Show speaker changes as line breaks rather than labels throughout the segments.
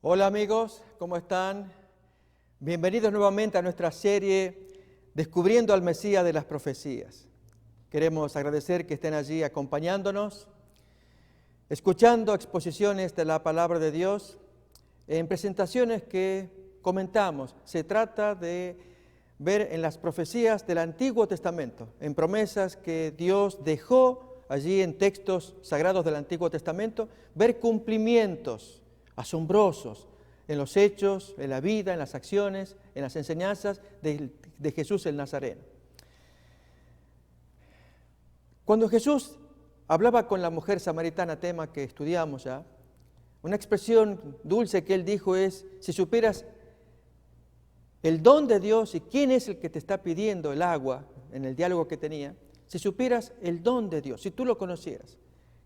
Hola amigos, ¿cómo están? Bienvenidos nuevamente a nuestra serie Descubriendo al Mesías de las Profecías. Queremos agradecer que estén allí acompañándonos, escuchando exposiciones de la Palabra de Dios en presentaciones que comentamos. Se trata de ver en las profecías del Antiguo Testamento, en promesas que Dios dejó allí en textos sagrados del Antiguo Testamento, ver cumplimientos asombrosos en los hechos, en la vida, en las acciones, en las enseñanzas de Jesús el Nazareno. Cuando Jesús hablaba con la mujer samaritana, tema que estudiamos ya, una expresión dulce que él dijo es: si supieras el don de Dios y quién es el que te está pidiendo el agua, en el diálogo que tenía, si supieras el don de Dios, si tú lo conocieras.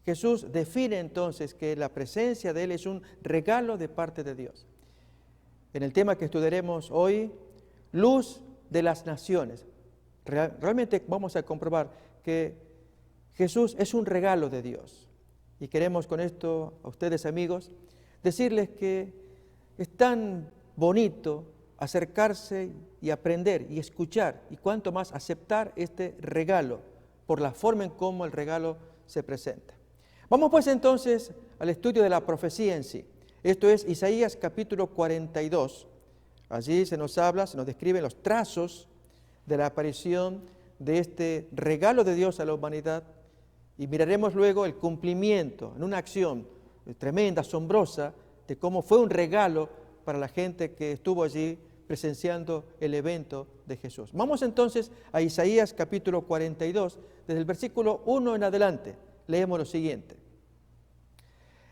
Jesús define entonces que la presencia de Él es un regalo de parte de Dios. En el tema que estudiaremos hoy, luz de las naciones. Realmente vamos a comprobar que Jesús es un regalo de Dios. Y queremos con esto, a ustedes amigos, decirles que es tan bonito acercarse y aprender y escuchar, y cuanto más aceptar este regalo, por la forma en cómo el regalo se presenta. Vamos pues entonces al estudio de la profecía en sí. Esto es Isaías capítulo 42. Allí se nos habla, se nos describen los trazos de la aparición de este regalo de Dios a la humanidad, y miraremos luego el cumplimiento en una acción tremenda, asombrosa, de cómo fue un regalo para la gente que estuvo allí presenciando el evento de Jesús. Vamos entonces a Isaías capítulo 42, desde el versículo 1 en adelante. Leemos lo siguiente: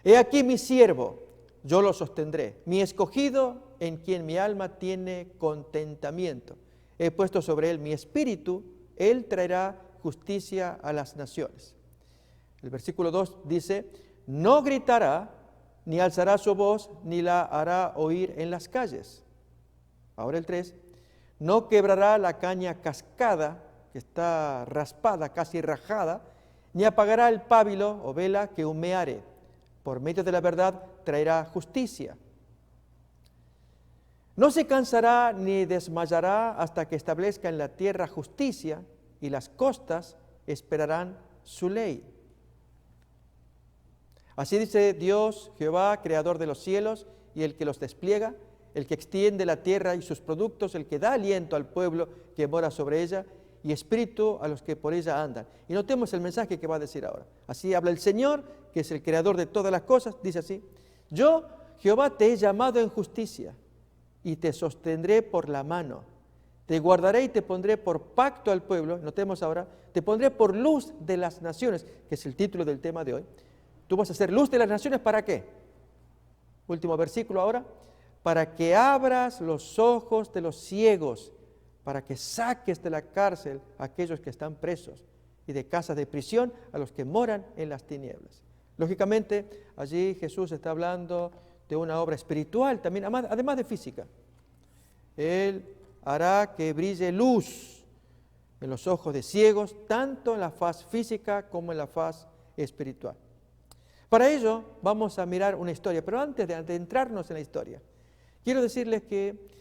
He aquí mi siervo, yo lo sostendré, mi escogido en quien mi alma tiene contentamiento. He puesto sobre él mi espíritu, él traerá justicia a las naciones. El versículo 2 dice: no gritará, ni alzará su voz, ni la hará oír en las calles. Ahora el 3, no quebrará la caña cascada, que está raspada, casi rajada, ni apagará el pábilo o vela que humeare. Por medio de la verdad traerá justicia. No se cansará ni desmayará hasta que establezca en la tierra justicia, y las costas esperarán su ley. Así dice Dios, Jehová, creador de los cielos y el que los despliega, el que extiende la tierra y sus productos, el que da aliento al pueblo que mora sobre ella, y espíritu a los que por ella andan. Y notemos el mensaje que va a decir ahora. Así habla el Señor, que es el creador de todas las cosas, dice así: yo, Jehová, te he llamado en justicia, y te sostendré por la mano. Te guardaré y te pondré por pacto al pueblo. Notemos ahora, te pondré por luz de las naciones, que es el título del tema de hoy. Tú vas a ser luz de las naciones, ¿para qué? Último versículo ahora: para que abras los ojos de los ciegos, para que saques de la cárcel a aquellos que están presos, y de casas de prisión a los que moran en las tinieblas. Lógicamente, allí Jesús está hablando de una obra espiritual también, además de física. Él hará que brille luz en los ojos de ciegos, tanto en la faz física como en la faz espiritual. Para ello vamos a mirar una historia, pero antes de adentrarnos en la historia, quiero decirles que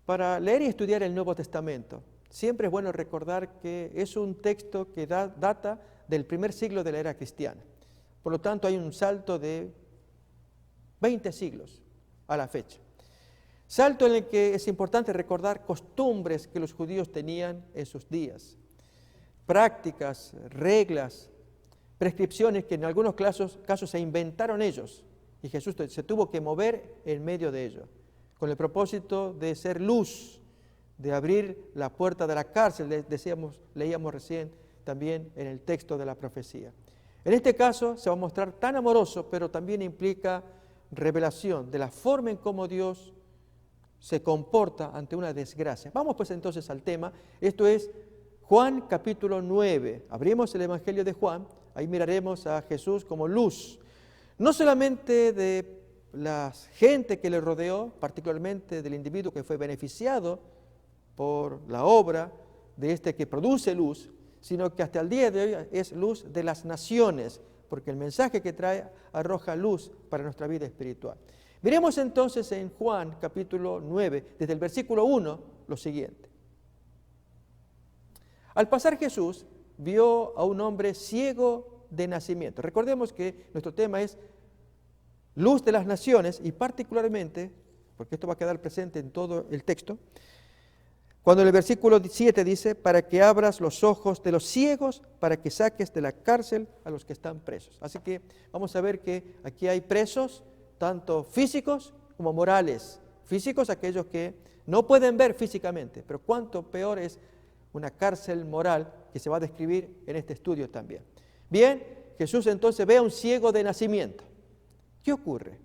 para leer y estudiar el Nuevo Testamento, siempre es bueno recordar que es un texto que data del primer siglo de la era cristiana. Por lo tanto, hay un salto de 20 siglos a la fecha. Salto en el que es importante recordar costumbres que los judíos tenían en sus días, prácticas, reglas, prescripciones que en algunos casos se inventaron ellos, y Jesús se tuvo que mover en medio de ello, con el propósito de ser luz, de abrir la puerta de la cárcel, leíamos recién también en el texto de la profecía. En este caso se va a mostrar tan amoroso, pero también implica revelación de la forma en cómo Dios se comporta ante una desgracia. Vamos pues entonces al tema. Esto es Juan capítulo 9. Abrimos el Evangelio de Juan, ahí miraremos a Jesús como luz, no solamente de la gente que le rodeó, particularmente del individuo que fue beneficiado por la obra de este que produce luz, sino que hasta el día de hoy es luz de las naciones, porque el mensaje que trae arroja luz para nuestra vida espiritual. Miremos entonces en Juan capítulo 9, desde el versículo 1, lo siguiente. Al pasar Jesús vio a un hombre ciego de nacimiento. Recordemos que nuestro tema es luz de las naciones y particularmente, porque esto va a quedar presente en todo el texto, cuando en el versículo 7 dice, para que abras los ojos de los ciegos, para que saques de la cárcel a los que están presos. Así que vamos a ver que aquí hay presos, tanto físicos como morales. Físicos, aquellos que no pueden ver físicamente, pero cuánto peor es una cárcel moral que se va a describir en este estudio también. Bien, Jesús entonces ve a un ciego de nacimiento. ¿Qué ocurre?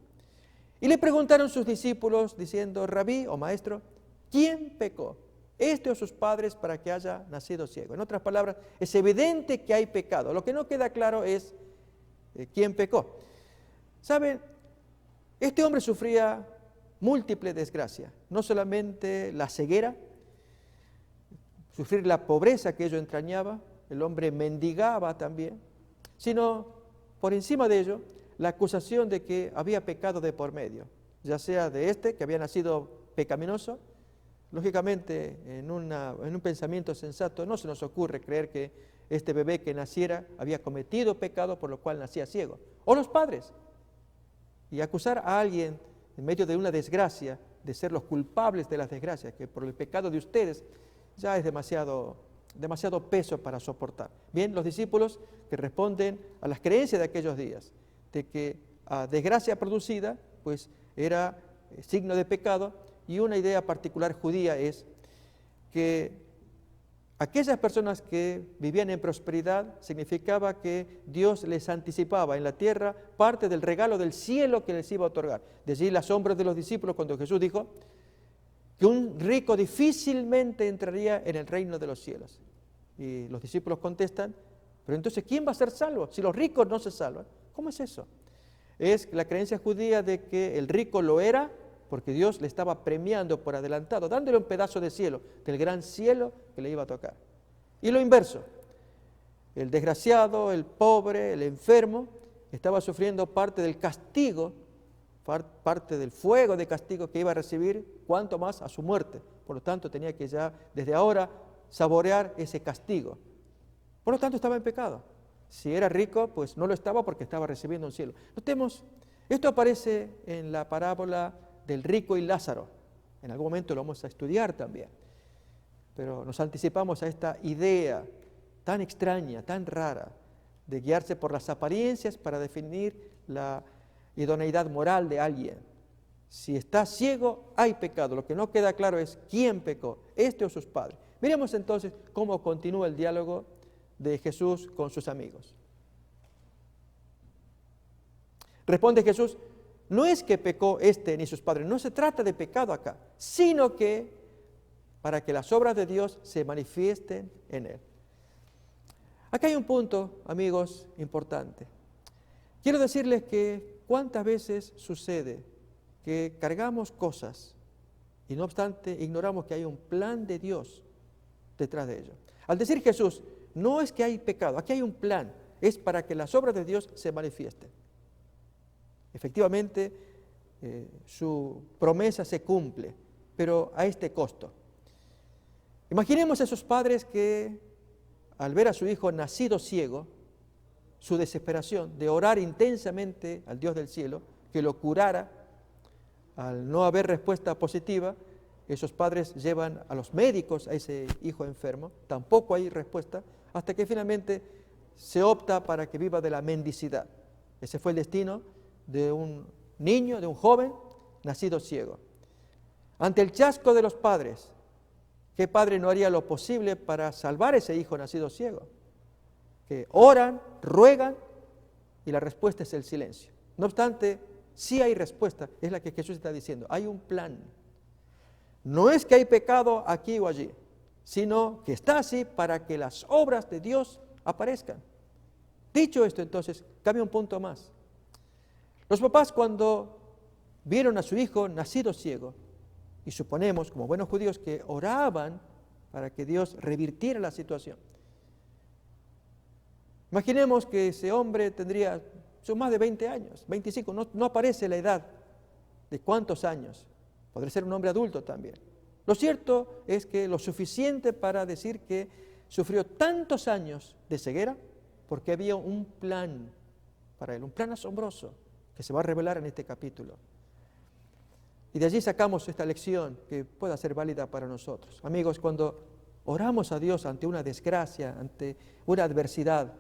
Y le preguntaron sus discípulos diciendo, Rabí o maestro, ¿quién pecó? ¿Este o sus padres para que haya nacido ciego? En otras palabras, es evidente que hay pecado. Lo que no queda claro es quién pecó. ¿Saben? Este hombre sufría múltiples desgracias. No solamente la ceguera, sufrir la pobreza que ello entrañaba, el hombre mendigaba también, sino por encima de ello, la acusación de que había pecado de por medio, ya sea de este que había nacido pecaminoso. Lógicamente, en un pensamiento sensato no se nos ocurre creer que este bebé que naciera había cometido pecado por lo cual nacía ciego. O los padres. Y acusar a alguien en medio de una desgracia, de ser los culpables de las desgracias, que por el pecado de ustedes ya es demasiado peso para soportar. Bien, los discípulos que responden a las creencias de aquellos días, de que a desgracia producida, pues era signo de pecado. Y una idea particular judía es que aquellas personas que vivían en prosperidad significaba que Dios les anticipaba en la tierra parte del regalo del cielo que les iba a otorgar. De allí el asombro de los discípulos cuando Jesús dijo que un rico difícilmente entraría en el reino de los cielos. Y los discípulos contestan, pero entonces ¿quién va a ser salvo si los ricos no se salvan? ¿Cómo es eso? Es la creencia judía de que el rico lo era porque Dios le estaba premiando por adelantado, dándole un pedazo de cielo, del gran cielo que le iba a tocar. Y lo inverso, el desgraciado, el pobre, el enfermo, estaba sufriendo parte del castigo, parte del fuego de castigo que iba a recibir, cuanto más a su muerte. Por lo tanto, tenía que ya desde ahora saborear ese castigo. Por lo tanto, estaba en pecado. Si era rico, pues no lo estaba porque estaba recibiendo un cielo. Notemos, esto aparece en la parábola del rico y Lázaro. En algún momento lo vamos a estudiar también. Pero nos anticipamos a esta idea tan extraña, tan rara, de guiarse por las apariencias para definir la idoneidad moral de alguien. Si está ciego, hay pecado. Lo que no queda claro es quién pecó, este o sus padres. Miremos entonces cómo continúa el diálogo de Jesús con sus amigos. Responde Jesús, no es que pecó este ni sus padres, no se trata de pecado acá, sino que para que las obras de Dios se manifiesten en él. Acá hay un punto, amigos, importante. Quiero decirles que cuántas veces sucede que cargamos cosas y no obstante ignoramos que hay un plan de Dios detrás de ello. Al decir Jesús, no es que hay pecado, aquí hay un plan, es para que las obras de Dios se manifiesten. Efectivamente, su promesa se cumple, pero a este costo. Imaginemos a esos padres que al ver a su hijo nacido ciego, su desesperación de orar intensamente al Dios del cielo, que lo curara, al no haber respuesta positiva, esos padres llevan a los médicos a ese hijo enfermo, tampoco hay respuesta, hasta que finalmente se opta para que viva de la mendicidad. Ese fue el destino de un niño, de un joven nacido ciego. Ante el chasco de los padres, ¿qué padre no haría lo posible para salvar a ese hijo nacido ciego? Que oran, ruegan y la respuesta es el silencio. No obstante, sí hay respuesta, es la que Jesús está diciendo. Hay un plan. No es que hay pecado aquí o allí, sino que está así para que las obras de Dios aparezcan. Dicho esto, entonces, cambia un punto más. Los papás cuando vieron a su hijo nacido ciego, y suponemos, como buenos judíos, que oraban para que Dios revirtiera la situación. Imaginemos que ese hombre tendría más de 20 años, 25, no aparece la edad ¿De cuántos años? Podría ser un hombre adulto también. Lo cierto es que lo suficiente para decir que sufrió tantos años de ceguera porque había un plan para él, un plan asombroso que se va a revelar en este capítulo. Y de allí sacamos esta lección que pueda ser válida para nosotros. Amigos, cuando oramos a Dios ante una desgracia, ante una adversidad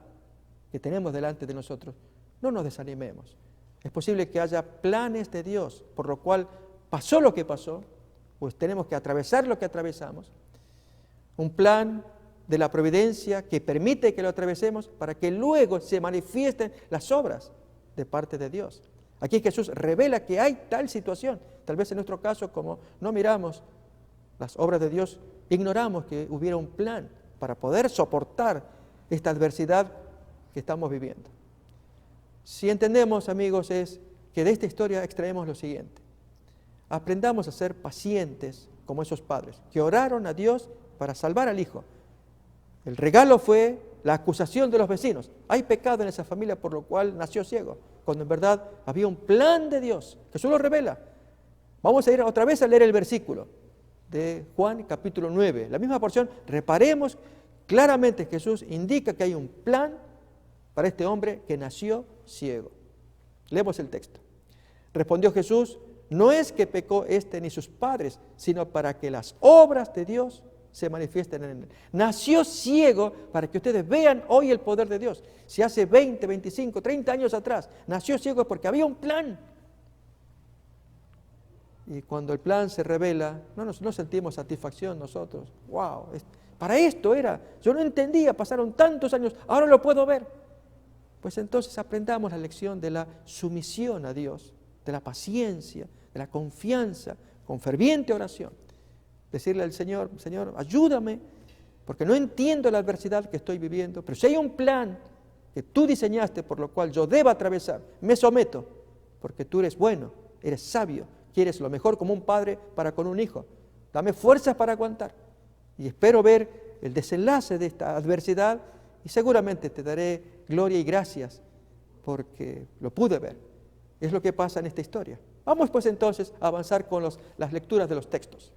que tenemos delante de nosotros, no nos desanimemos. Es posible que haya planes de Dios, por lo cual pasó lo que pasó, pues tenemos que atravesar lo que atravesamos. Un plan de la providencia que permite que lo atravesemos para que luego se manifiesten las obras de parte de Dios. Aquí Jesús revela que hay tal situación. Tal vez en nuestro caso, como no miramos las obras de Dios, ignoramos que hubiera un plan para poder soportar esta adversidad que estamos viviendo. Si entendemos, amigos, es que de esta historia extraemos lo siguiente. Aprendamos a ser pacientes como esos padres que oraron a Dios para salvar al hijo. El regalo fue la acusación de los vecinos. Hay pecado en esa familia por lo cual nació ciego, cuando en verdad había un plan de Dios. Jesús lo revela. Vamos a ir otra vez a leer el versículo de Juan capítulo 9. La misma porción, reparemos claramente, Jesús indica que hay un plan para este hombre que nació ciego. Leemos el texto. Respondió Jesús, no es que pecó este ni sus padres, sino para que las obras de Dios se manifiesten en él. Nació ciego para que ustedes vean hoy el poder de Dios. Si hace 20, 25, 30 años atrás nació ciego es porque había un plan. Y cuando el plan se revela, no sentimos satisfacción nosotros. ¡Wow! Para esto era. Yo no entendía, pasaron tantos años, ahora lo puedo ver. Pues entonces aprendamos la lección de la sumisión a Dios, de la paciencia, de la confianza, con ferviente oración. Decirle al Señor, Señor, ayúdame, porque no entiendo la adversidad que estoy viviendo, pero si hay un plan que tú diseñaste por lo cual yo debo atravesar, me someto, porque tú eres bueno, eres sabio, quieres lo mejor como un padre para con un hijo. Dame fuerzas para aguantar. Y espero ver el desenlace de esta adversidad y seguramente te daré gloria y gracias porque lo pude ver. Es lo que pasa en esta historia. Vamos pues entonces a avanzar con las lecturas de los textos.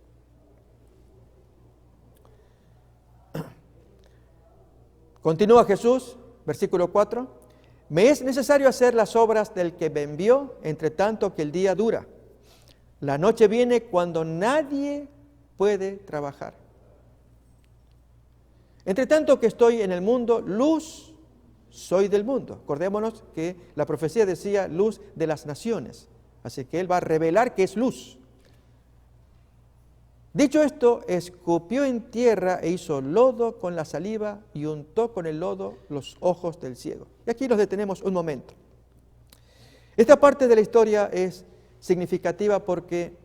Continúa Jesús, versículo 4. Me es necesario hacer las obras del que me envió, entre tanto que el día dura. La noche viene cuando nadie puede trabajar. Entre tanto que estoy en el mundo, luz soy del mundo. Acordémonos que la profecía decía luz de las naciones. Así que Él va a revelar que es luz. Dicho esto, escupió en tierra e hizo lodo con la saliva y untó con el lodo los ojos del ciego. Y aquí nos detenemos un momento. Esta parte de la historia es significativa porque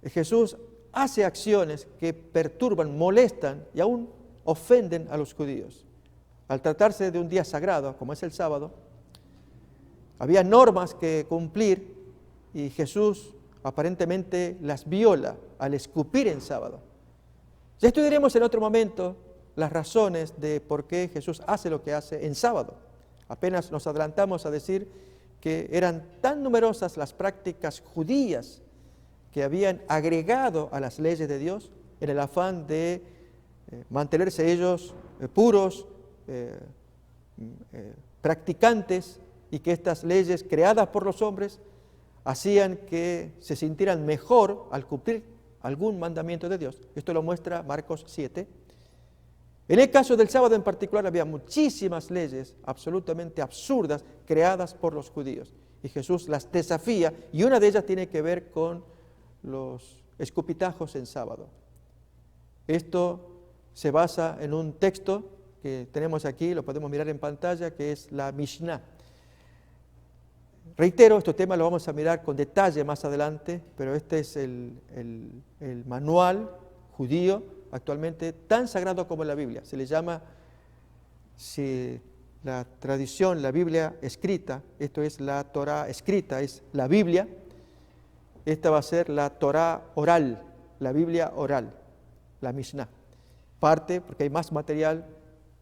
Jesús hace acciones que perturban, molestan y aún ofenden a los judíos. Al tratarse de un día sagrado, como es el sábado, había normas que cumplir y Jesús aparentemente las viola al escupir en sábado. Ya estudiaremos en otro momento las razones de por qué Jesús hace lo que hace en sábado. Apenas nos adelantamos a decir que eran tan numerosas las prácticas judías que habían agregado a las leyes de Dios en el afán de mantenerse ellos puros, practicantes, y que estas leyes creadas por los hombres hacían que se sintieran mejor al cumplir algún mandamiento de Dios. Esto lo muestra Marcos 7. En el caso del sábado en particular había muchísimas leyes absolutamente absurdas creadas por los judíos. Y Jesús las desafía y una de ellas tiene que ver con los escupitajos en sábado. Esto se basa en un texto que tenemos aquí, lo podemos mirar en pantalla, que es la Mishnah. Reitero, este tema lo vamos a mirar con detalle más adelante, pero este es el manual judío actualmente tan sagrado como la Biblia. Se le llama, si la tradición, la Biblia escrita, esto es la Torá escrita, es la Biblia. Esta va a ser la Torá oral, la Biblia oral, la Mishnah. Parte, porque hay más material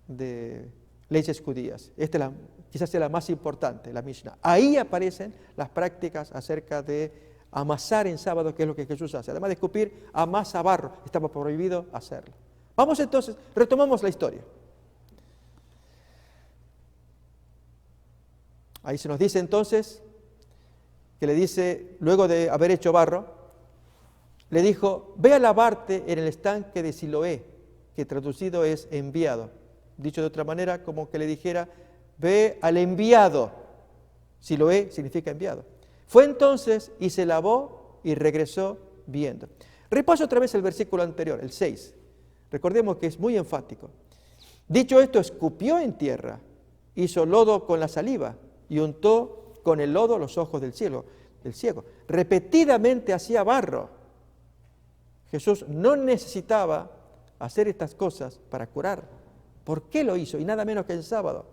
de leyes judías. Esta es quizás sea la más importante, la Mishnah. Ahí aparecen las prácticas acerca de amasar en sábado, que es lo que Jesús hace. Además de escupir, amasa barro. Estaba prohibido hacerlo. Vamos entonces, retomamos la historia. Ahí se nos dice entonces, que le dice, luego de haber hecho barro, le dijo, ve a lavarte en el estanque de Siloé, que traducido es enviado. Dicho de otra manera, como que le dijera, ve al enviado. Siloé significa enviado. Fue entonces y se lavó y regresó viendo. Repaso otra vez el versículo anterior, el 6. Recordemos que es muy enfático. Dicho esto, escupió en tierra, hizo lodo con la saliva y untó con el lodo los ojos del ciego. Repetidamente hacía barro. Jesús no necesitaba hacer estas cosas para curar. ¿Por qué lo hizo? Y nada menos que el sábado.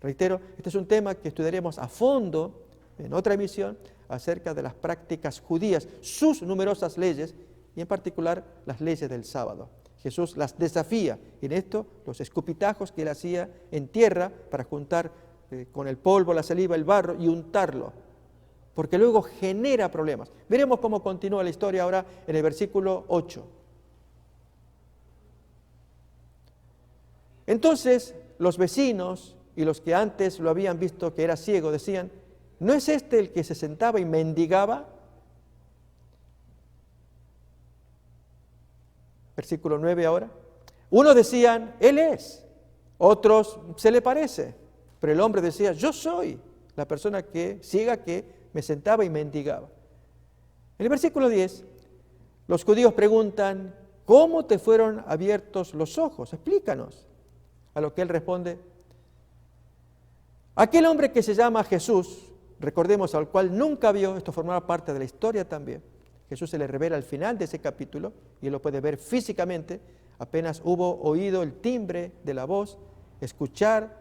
Reitero, este es un tema que estudiaremos a fondo en otra emisión acerca de las prácticas judías, sus numerosas leyes y en particular las leyes del sábado. Jesús las desafía en esto, los escupitajos que él hacía en tierra para juntar con el polvo, la saliva, el barro y untarlo, porque luego genera problemas. Veremos cómo continúa la historia ahora en el versículo 8. Entonces los vecinos y los que antes lo habían visto que era ciego decían, ¿no es este el que se sentaba y mendigaba? Versículo 9 ahora. Unos decían, él es. Otros, se le parece. Pero el hombre decía, yo soy la persona ciega que me sentaba y mendigaba. En el versículo 10, los judíos preguntan, ¿cómo te fueron abiertos los ojos? Explícanos. A lo que él responde, aquel hombre que se llama Jesús, recordemos al cual nunca vio, esto formaba parte de la historia también, Jesús se le revela al final de ese capítulo, y él lo puede ver físicamente, apenas hubo oído el timbre de la voz, escuchar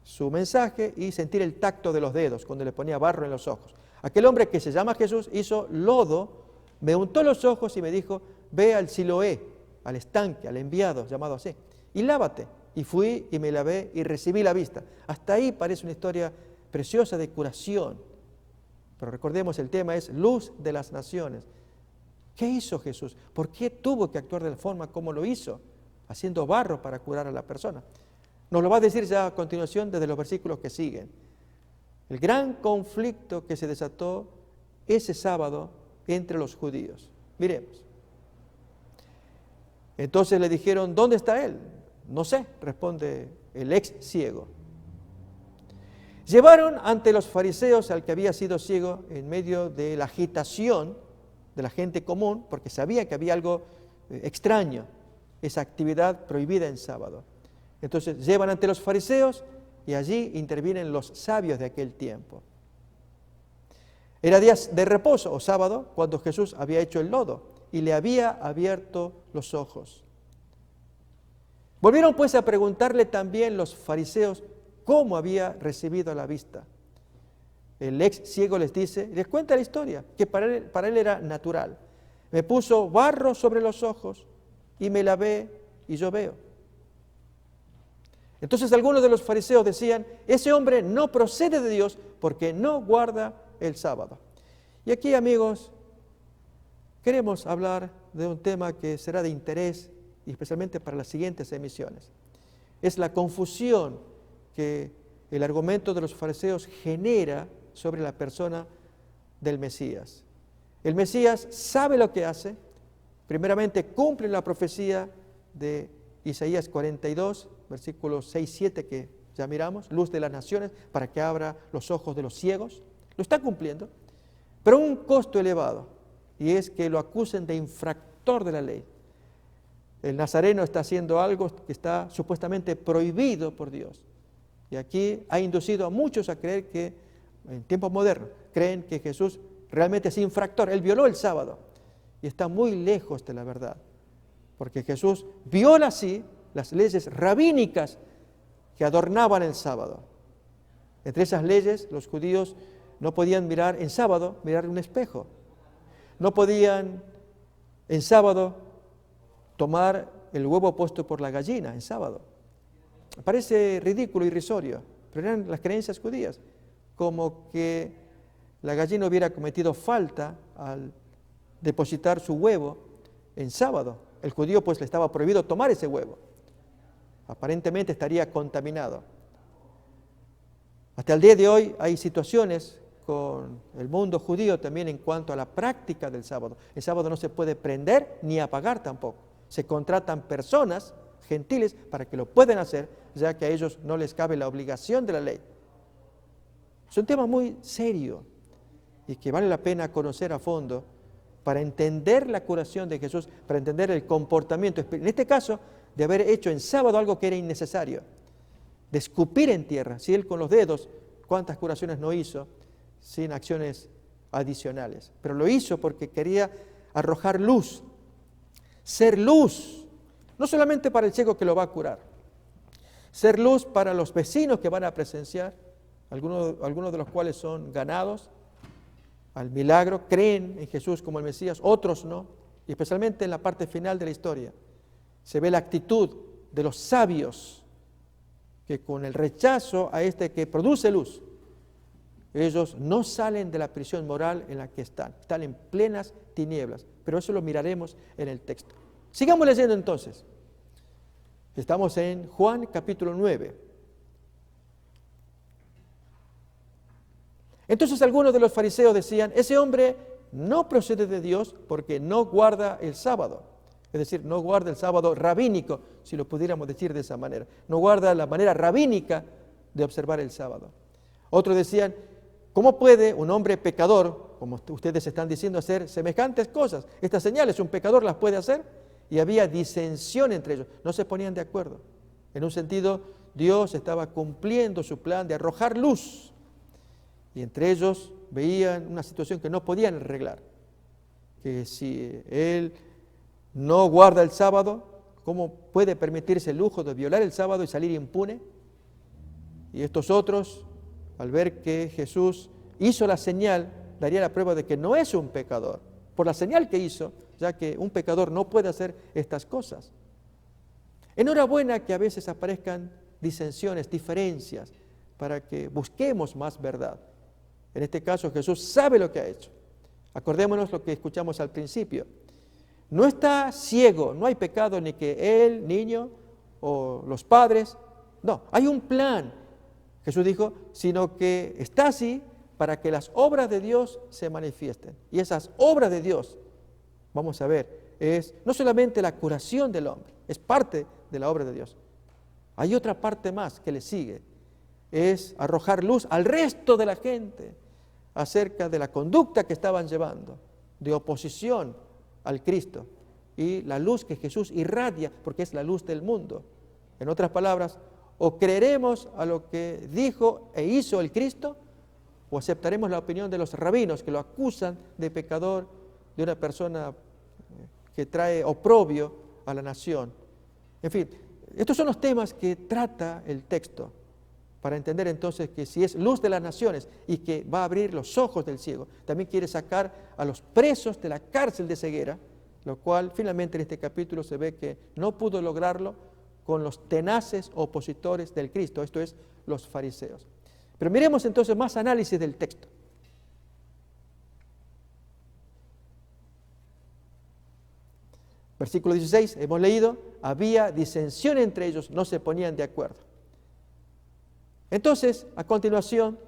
su mensaje y sentir el tacto de los dedos cuando le ponía barro en los ojos. Aquel hombre que se llama Jesús hizo lodo, me untó los ojos y me dijo, ve al Siloé, al estanque, al enviado, llamado así, y lávate. Y fui y me lavé y recibí la vista. Hasta ahí parece una historia preciosa de curación. Pero recordemos, el tema es luz de las naciones. ¿Qué hizo Jesús? ¿Por qué tuvo que actuar de la forma como lo hizo? Haciendo barro para curar a la persona. Nos lo va a decir ya a continuación desde los versículos que siguen. El gran conflicto que se desató ese sábado entre los judíos. Miremos. Entonces le dijeron, ¿dónde está él? No sé, responde el ex ciego. Llevaron ante los fariseos al que había sido ciego en medio de la agitación de la gente común, porque sabía que había algo extraño, esa actividad prohibida en sábado. Entonces llevan ante los fariseos y allí intervienen los sabios de aquel tiempo. Era día de reposo o sábado cuando Jesús había hecho el lodo y le había abierto los ojos. Volvieron pues a preguntarle también los fariseos cómo había recibido la vista. El ex ciego les dice, les cuenta la historia, que para él era natural. Me puso barro sobre los ojos y me lavé y yo veo. Entonces algunos de los fariseos decían, ese hombre no procede de Dios porque no guarda el sábado. Y aquí, amigos, queremos hablar de un tema que será de interés y especialmente para las siguientes emisiones. Es la confusión que el argumento de los fariseos genera sobre la persona del Mesías. El Mesías sabe lo que hace, primeramente cumple la profecía de Isaías 42, versículos 6-7 que ya miramos, luz de las naciones para que abra los ojos de los ciegos, lo está cumpliendo, pero a un costo elevado, y es que lo acusen de infractor de la ley. El nazareno está haciendo algo que está supuestamente prohibido por Dios. Y aquí ha inducido a muchos a creer que, en tiempos modernos, creen que Jesús realmente es infractor. Él violó el sábado y está muy lejos de la verdad. Porque Jesús viola así las leyes rabínicas que adornaban el sábado. Entre esas leyes, los judíos no podían mirar en sábado, mirar un espejo. No podían en sábado tomar el huevo puesto por la gallina en sábado. Parece ridículo, irrisorio, pero eran las creencias judías, como que la gallina hubiera cometido falta al depositar su huevo en sábado. El judío pues le estaba prohibido tomar ese huevo. Aparentemente estaría contaminado. Hasta el día de hoy hay situaciones con el mundo judío también en cuanto a la práctica del sábado. El sábado no se puede prender ni apagar tampoco. Se contratan personas gentiles para que lo puedan hacer, ya que a ellos no les cabe la obligación de la ley. Es un tema muy serio y que vale la pena conocer a fondo para entender la curación de Jesús, para entender el comportamiento, en este caso, de haber hecho en sábado algo que era innecesario, de escupir en tierra. Si él con los dedos, cuántas curaciones no hizo sin acciones adicionales, pero lo hizo porque quería arrojar luz, ser luz, no solamente para el ciego que lo va a curar, ser luz para los vecinos que van a presenciar, algunos de los cuales son ganados al milagro, creen en Jesús como el Mesías, otros no, y especialmente en la parte final de la historia se ve la actitud de los sabios que con el rechazo a este que produce luz, ellos no salen de la prisión moral en la que están en plenas tinieblas, pero eso lo miraremos en el texto. Sigamos leyendo entonces. Estamos en Juan capítulo 9. Entonces algunos de los fariseos decían, ese hombre no procede de Dios porque no guarda el sábado. Es decir, no guarda el sábado rabínico, si lo pudiéramos decir de esa manera. No guarda la manera rabínica de observar el sábado. Otros decían, ¿cómo puede un hombre pecador, como ustedes están diciendo, hacer semejantes cosas? Estas señales, ¿un pecador las puede hacer? Y había disensión entre ellos, no se ponían de acuerdo. En un sentido, Dios estaba cumpliendo su plan de arrojar luz. Y entre ellos veían una situación que no podían arreglar. Que si él no guarda el sábado, ¿cómo puede permitirse el lujo de violar el sábado y salir impune? Y estos otros, al ver que Jesús hizo la señal, daría la prueba de que no es un pecador, por la señal que hizo, ya que un pecador no puede hacer estas cosas. Enhorabuena que a veces aparezcan disensiones, diferencias, para que busquemos más verdad. En este caso Jesús sabe lo que ha hecho. Acordémonos lo que escuchamos al principio. No está ciego, no hay pecado ni que él, niño, o los padres. No, hay un plan, Jesús dijo, sino que está así para que las obras de Dios se manifiesten. Y esas obras de Dios, vamos a ver, es no solamente la curación del hombre, es parte de la obra de Dios. Hay otra parte más que le sigue, es arrojar luz al resto de la gente acerca de la conducta que estaban llevando, de oposición al Cristo, y la luz que Jesús irradia, porque es la luz del mundo. En otras palabras, o creeremos a lo que dijo e hizo el Cristo, o aceptaremos la opinión de los rabinos que lo acusan de pecador, de una persona que trae oprobio a la nación. En fin, estos son los temas que trata el texto, para entender entonces que si es luz de las naciones y que va a abrir los ojos del ciego, también quiere sacar a los presos de la cárcel de ceguera, lo cual finalmente en este capítulo se ve que no pudo lograrlo con los tenaces opositores del Cristo, esto es, los fariseos. Pero miremos entonces más análisis del texto. Versículo 16, hemos leído, había disensión entre ellos, no se ponían de acuerdo. Entonces, a continuación,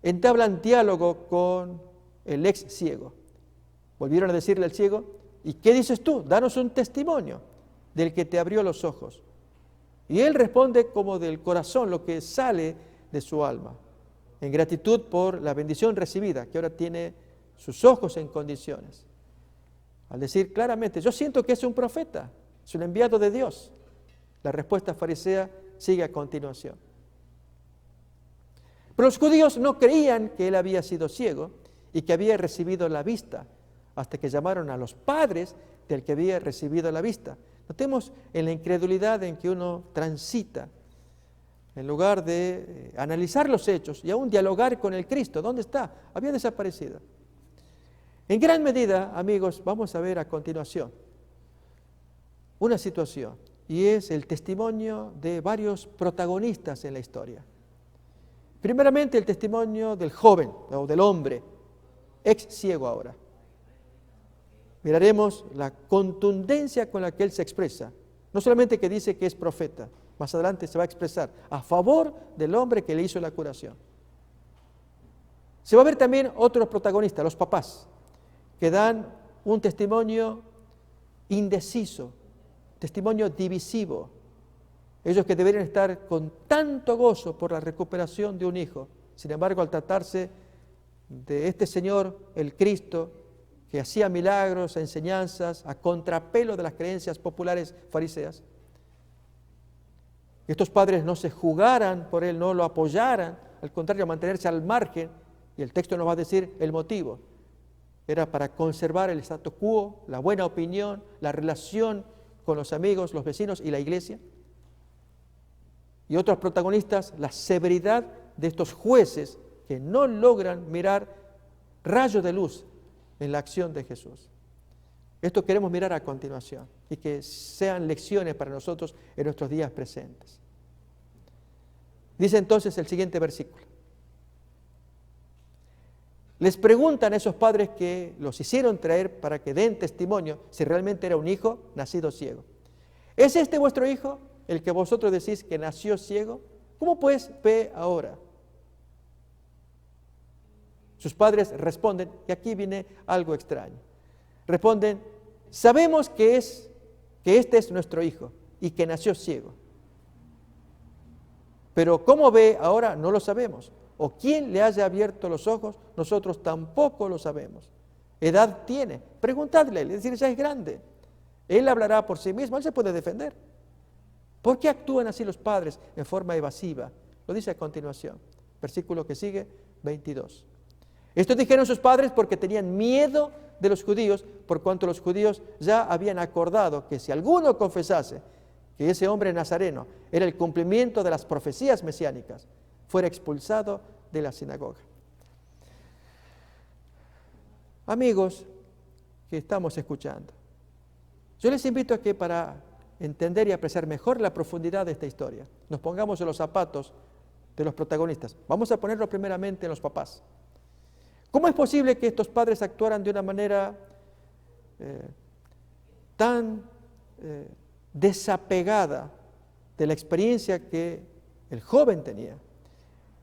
entablan diálogo con el ex ciego. Volvieron a decirle al ciego, ¿y qué dices tú? Danos un testimonio del que te abrió los ojos. Y él responde como del corazón, lo que sale de su alma, en gratitud por la bendición recibida, que ahora tiene sus ojos en condiciones. Al decir claramente, yo siento que es un profeta, es un enviado de Dios. La respuesta farisea sigue a continuación. Pero los judíos no creían que él había sido ciego y que había recibido la vista, hasta que llamaron a los padres del que había recibido la vista. Notemos en la incredulidad en que uno transita, en lugar de analizar los hechos y aún dialogar con el Cristo. ¿Dónde está? Había desaparecido. En gran medida, amigos, vamos a ver a continuación una situación, y es el testimonio de varios protagonistas en la historia. Primeramente, el testimonio del joven o del hombre, ex ciego ahora. Miraremos la contundencia con la que él se expresa. No solamente que dice que es profeta, más adelante se va a expresar a favor del hombre que le hizo la curación. Se va a ver también otros protagonistas, los papás, que dan un testimonio indeciso, testimonio divisivo. Ellos que deberían estar con tanto gozo por la recuperación de un hijo. Sin embargo, al tratarse de este Señor, el Cristo, que hacía milagros, enseñanzas, a contrapelo de las creencias populares fariseas, que estos padres no se jugaran por él, no lo apoyaran, al contrario, mantenerse al margen, y el texto nos va a decir el motivo. Era para conservar el status quo, la buena opinión, la relación con los amigos, los vecinos y la iglesia. Y otros protagonistas, la severidad de estos jueces que no logran mirar rayos de luz en la acción de Jesús. Esto queremos mirar a continuación y que sean lecciones para nosotros en nuestros días presentes. Dice entonces el siguiente versículo. Les preguntan a esos padres que los hicieron traer para que den testimonio si realmente era un hijo nacido ciego. ¿Es este vuestro hijo, el que vosotros decís que nació ciego? ¿Cómo pues ve ahora? Sus padres responden, y aquí viene algo extraño. Responden, sabemos que este es nuestro hijo y que nació ciego. Pero cómo ve ahora no lo sabemos. O quién le haya abierto los ojos, nosotros tampoco lo sabemos. ¿Edad tiene? Preguntadle, es decir, ya es grande. Él hablará por sí mismo, él se puede defender. ¿Por qué actúan así los padres en forma evasiva? Lo dice a continuación, versículo que sigue, 22. Esto dijeron sus padres porque tenían miedo de los judíos, por cuanto los judíos ya habían acordado que si alguno confesase que ese hombre nazareno era el cumplimiento de las profecías mesiánicas, fuera expulsado de la sinagoga. Amigos que estamos escuchando, yo les invito a que para entender y apreciar mejor la profundidad de esta historia, nos pongamos en los zapatos de los protagonistas. Vamos a ponerlo primeramente en los papás. ¿Cómo es posible que estos padres actuaran de una manera tan desapegada de la experiencia que el joven tenía?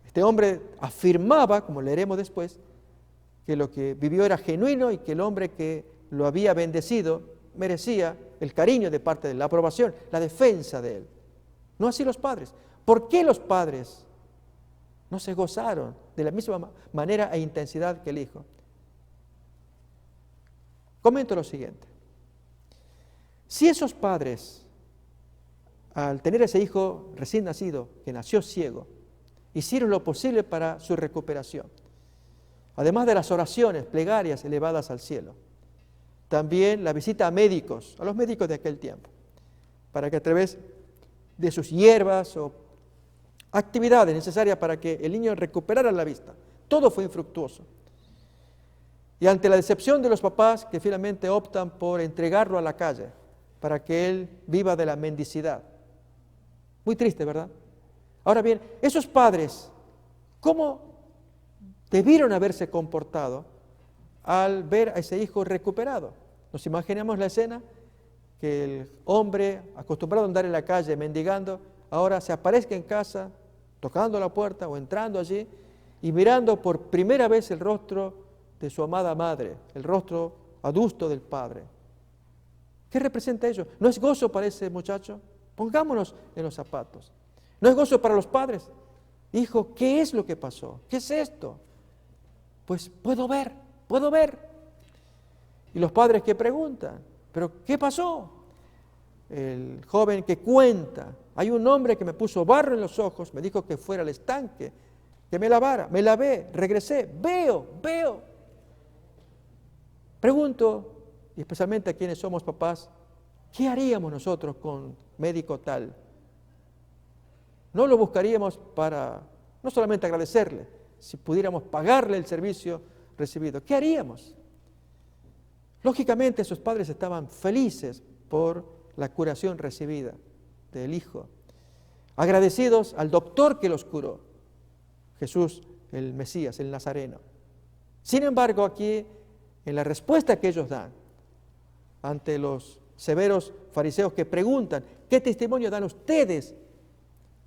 Este hombre afirmaba, como leeremos después, que lo que vivió era genuino y que el hombre que lo había bendecido merecía el cariño de parte de él, la aprobación, la defensa de él. No así los padres. ¿Por qué los padres no se gozaron de la misma manera e intensidad que el hijo? Comento lo siguiente. Si esos padres, al tener ese hijo recién nacido, que nació ciego, hicieron lo posible para su recuperación, además de las oraciones, plegarias elevadas al cielo, también la visita a médicos, a los médicos de aquel tiempo, para que a través de sus hierbas o actividades necesarias para que el niño recuperara la vista, todo fue infructuoso. Y ante la decepción de los papás que finalmente optan por entregarlo a la calle para que él viva de la mendicidad. Muy triste, ¿verdad? Ahora bien, esos padres, ¿cómo debieron haberse comportado al ver a ese hijo recuperado? Nos imaginamos la escena, que el hombre acostumbrado a andar en la calle mendigando, ahora se aparezca en casa, tocando la puerta o entrando allí y mirando por primera vez el rostro de su amada madre, el rostro adusto del padre. ¿Qué representa ello? ¿No es gozo para ese muchacho? Pongámonos en los zapatos. ¿No es gozo para los padres? Hijo, ¿qué es lo que pasó? ¿Qué es esto? Pues puedo ver. Y los padres que preguntan, ¿pero qué pasó? El joven que cuenta, hay un hombre que me puso barro en los ojos, me dijo que fuera al estanque, que me lavara, me lavé, regresé, veo. Pregunto, y especialmente a quienes somos papás, ¿qué haríamos nosotros con médico tal? No lo buscaríamos para, no solamente agradecerle, si pudiéramos pagarle el servicio recibido. ¿Qué haríamos? Lógicamente, esos padres estaban felices por la curación recibida del hijo, agradecidos al doctor que los curó, Jesús, el Mesías, el Nazareno. Sin embargo, aquí, en la respuesta que ellos dan ante los severos fariseos que preguntan, ¿qué testimonio dan ustedes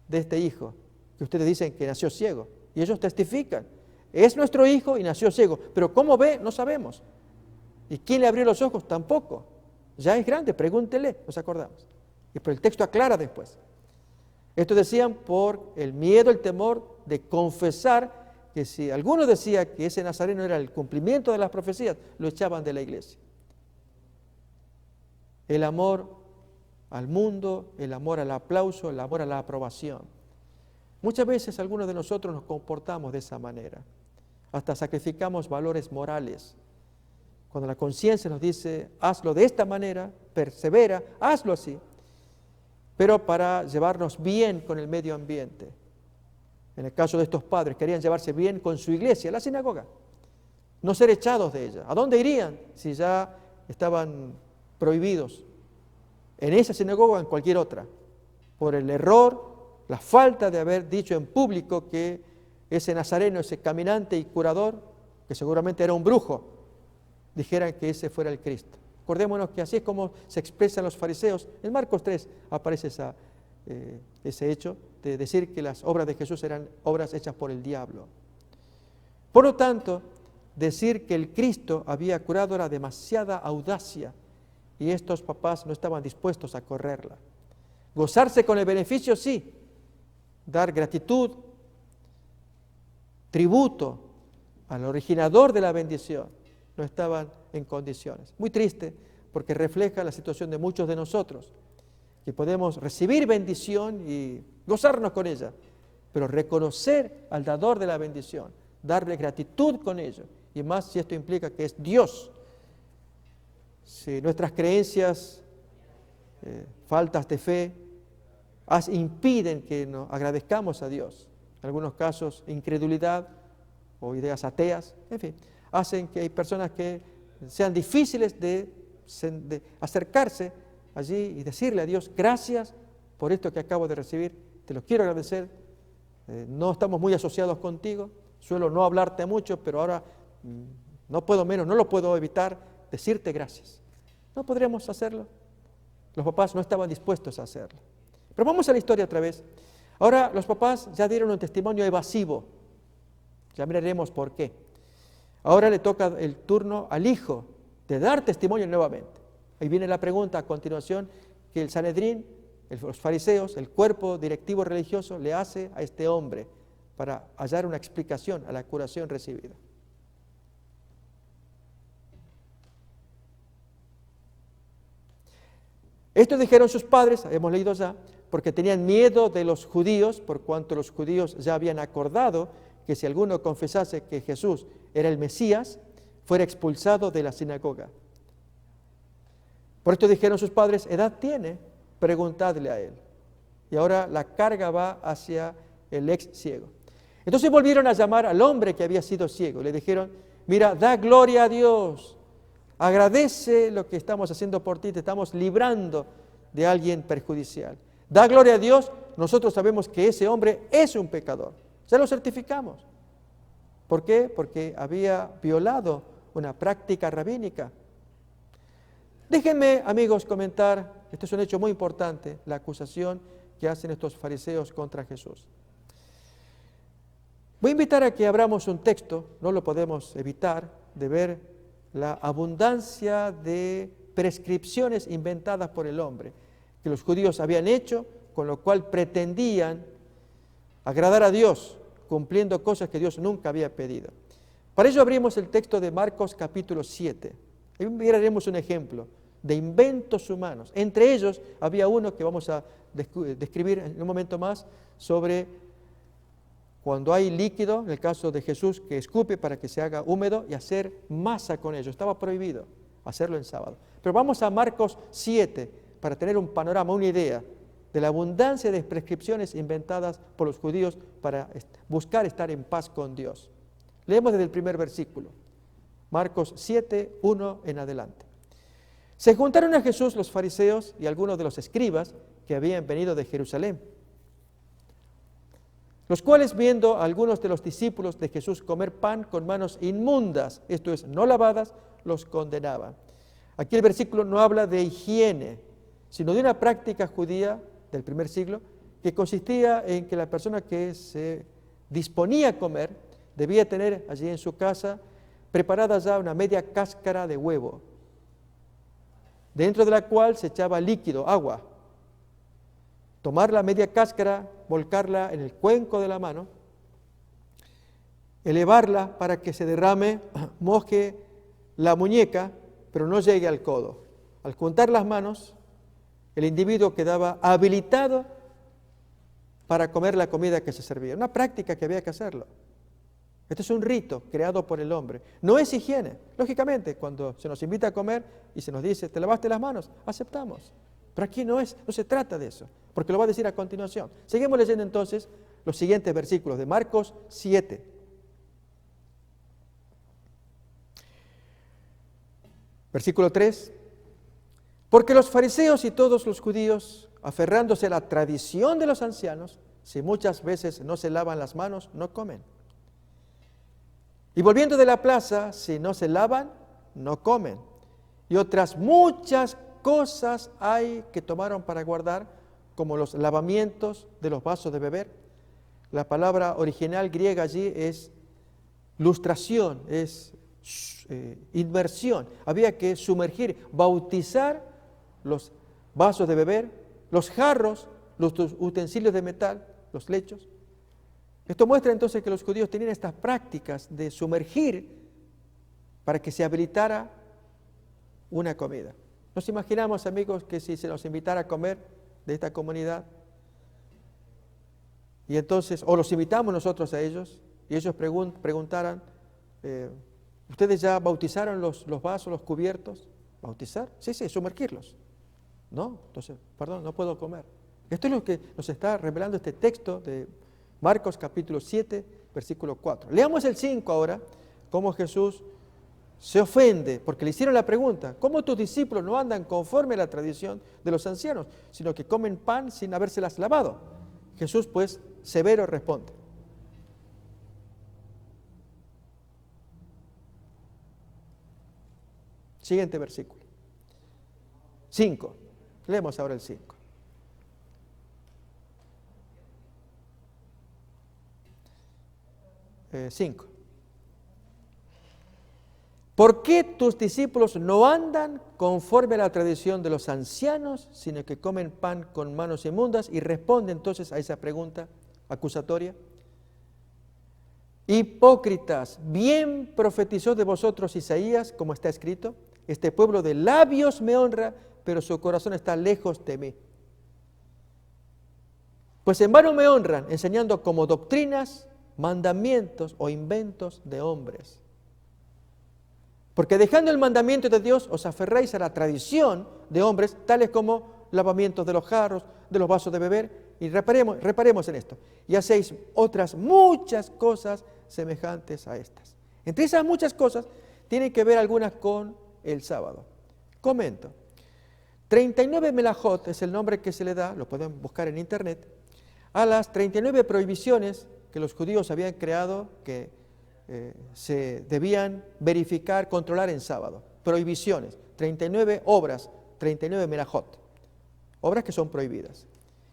de este hijo? Que ustedes dicen que nació ciego. Y ellos testifican, es nuestro hijo y nació ciego, pero ¿cómo ve? No sabemos. ¿Y quién le abrió los ojos? Tampoco. Ya es grande, pregúntele, nos acordamos. Y pero el texto aclara después. Esto decían por el miedo, el temor de confesar que si alguno decía que ese nazareno era el cumplimiento de las profecías, lo echaban de la iglesia. El amor al mundo, el amor al aplauso, el amor a la aprobación. Muchas veces algunos de nosotros nos comportamos de esa manera. Hasta sacrificamos valores morales. Cuando la conciencia nos dice, hazlo de esta manera, persevera, hazlo así. Pero para llevarnos bien con el medio ambiente. En el caso de estos padres, querían llevarse bien con su iglesia, la sinagoga. No ser echados de ella. ¿A dónde irían si ya estaban prohibidos? En esa sinagoga o en cualquier otra. Por el error, la falta de haber dicho en público que ese nazareno, ese caminante y curador, que seguramente era un brujo, dijeran que ese fuera el Cristo. Acordémonos que así es como se expresan los fariseos. En Marcos 3 aparece ese hecho de decir que las obras de Jesús eran obras hechas por el diablo. Por lo tanto, decir que el Cristo había curado era demasiada audacia y estos papás no estaban dispuestos a correrla. Gozarse con el beneficio, sí. Dar gratitud, tributo al originador de la bendición, no estaban en condiciones. Muy triste porque refleja la situación de muchos de nosotros, que podemos recibir bendición y gozarnos con ella, pero reconocer al dador de la bendición, darle gratitud con ello, y más si esto implica que es Dios. Si nuestras creencias, faltas de fe, impiden que nos agradezcamos a Dios, en algunos casos incredulidad o ideas ateas, en fin, hacen que hay personas que sean difíciles de acercarse allí y decirle a Dios, gracias por esto que acabo de recibir, te lo quiero agradecer, no estamos muy asociados contigo, suelo no hablarte mucho, pero ahora no puedo menos, no lo puedo evitar, decirte gracias. ¿No podríamos hacerlo? Los papás no estaban dispuestos a hacerlo. Pero vamos a la historia otra vez. Ahora los papás ya dieron un testimonio evasivo, ya miraremos por qué. Ahora le toca el turno al hijo de dar testimonio nuevamente. Ahí viene la pregunta a continuación que el Sanedrín, los fariseos, el cuerpo directivo religioso le hace a este hombre para hallar una explicación a la curación recibida. Esto dijeron sus padres, hemos leído ya, porque tenían miedo de los judíos, por cuanto los judíos ya habían acordado que si alguno confesase que Jesús era el Mesías, fuera expulsado de la sinagoga. Por esto dijeron sus padres, ¿edad tiene? Preguntadle a él. Y ahora la carga va hacia el ex ciego. Entonces volvieron a llamar al hombre que había sido ciego. Le dijeron, mira, da gloria a Dios. Agradece lo que estamos haciendo por ti, te estamos librando de alguien perjudicial. Da gloria a Dios, nosotros sabemos que ese hombre es un pecador. Ya lo certificamos. ¿Por qué? Porque había violado una práctica rabínica. Déjenme, amigos, comentar, este es un hecho muy importante, la acusación que hacen estos fariseos contra Jesús. Voy a invitar a que abramos un texto, no lo podemos evitar, de ver la abundancia de prescripciones inventadas por el hombre, que los judíos habían hecho, con lo cual pretendían agradar a Dios, cumpliendo cosas que Dios nunca había pedido. Para ello abrimos el texto de Marcos capítulo 7. Ahí miraremos un ejemplo de inventos humanos. Entre ellos había uno que vamos a describir en un momento más sobre cuando hay líquido, en el caso de Jesús, que escupe para que se haga húmedo y hacer masa con ello. Estaba prohibido hacerlo en sábado. Pero vamos a Marcos 7 para tener un panorama, una idea de la abundancia de prescripciones inventadas por los judíos para buscar estar en paz con Dios. Leemos desde el primer versículo, Marcos 7, 1 en adelante. Se juntaron a Jesús los fariseos y algunos de los escribas que habían venido de Jerusalén. los cuales viendo a algunos de los discípulos de Jesús comer pan con manos inmundas, esto es, no lavadas, los condenaban. Aquí el versículo no habla de higiene, sino de una práctica judía del primer siglo que consistía en que la persona que se disponía a comer debía tener allí en su casa preparada ya una media cáscara de huevo, dentro de la cual se echaba líquido, agua. Tomar la media cáscara, volcarla en el cuenco de la mano, elevarla para que se derrame, moje la muñeca, pero no llegue al codo. Al juntar las manos, el individuo quedaba habilitado para comer la comida que se servía. Una práctica que había que hacerlo. Este es un rito creado por el hombre. No es higiene. Lógicamente, cuando se nos invita a comer y se nos dice, ¿te lavaste las manos? Aceptamos. Pero aquí no se trata de eso, porque lo va a decir a continuación. Seguimos leyendo entonces los siguientes versículos de Marcos 7. Versículo 3. Porque los fariseos y todos los judíos, aferrándose a la tradición de los ancianos, si muchas veces no se lavan las manos, no comen. Y volviendo de la plaza, si no se lavan, no comen. Y otras muchas cosas hay que tomaron para guardar, como los lavamientos de los vasos de beber. La palabra original griega allí es lustración, es inmersión. Había que sumergir, bautizar los vasos de beber, los jarros, los utensilios de metal, los lechos. Esto muestra entonces que los judíos tenían estas prácticas de sumergir para que se habilitara una comida. Nos imaginamos, amigos, que si se nos invitara a comer de esta comunidad, y entonces, o los invitamos nosotros a ellos, y ellos preguntaran, ¿ustedes ya bautizaron los vasos, los cubiertos? ¿Bautizar? Sí, sumergirlos. No, entonces, perdón, no puedo comer. Esto es lo que nos está revelando este texto de Marcos capítulo 7, versículo 4. Leamos el 5 ahora, cómo Jesús se ofende, porque le hicieron la pregunta, ¿cómo tus discípulos no andan conforme a la tradición de los ancianos, sino que comen pan sin habérselas lavado? Jesús, pues, severo responde. Siguiente versículo. 5. Leemos ahora el 5. ¿Por qué tus discípulos no andan conforme a la tradición de los ancianos, sino que comen pan con manos inmundas? Y responde entonces a esa pregunta acusatoria. Hipócritas, bien profetizó de vosotros Isaías, como está escrito, este pueblo de labios me honra, pero su corazón está lejos de mí. Pues en vano me honran, enseñando como doctrinas, mandamientos o inventos de hombres. Porque dejando el mandamiento de Dios, os aferráis a la tradición de hombres, tales como lavamientos de los jarros, de los vasos de beber, y reparemos en esto. Y hacéis otras muchas cosas semejantes a estas. Entre esas muchas cosas, tienen que ver algunas con el sábado. Comento. 39 melajot es el nombre que se le da, lo pueden buscar en internet, a las 39 prohibiciones que los judíos habían creado que se debían verificar, controlar en sábado. Prohibiciones, 39 obras, 39 melajot, obras que son prohibidas.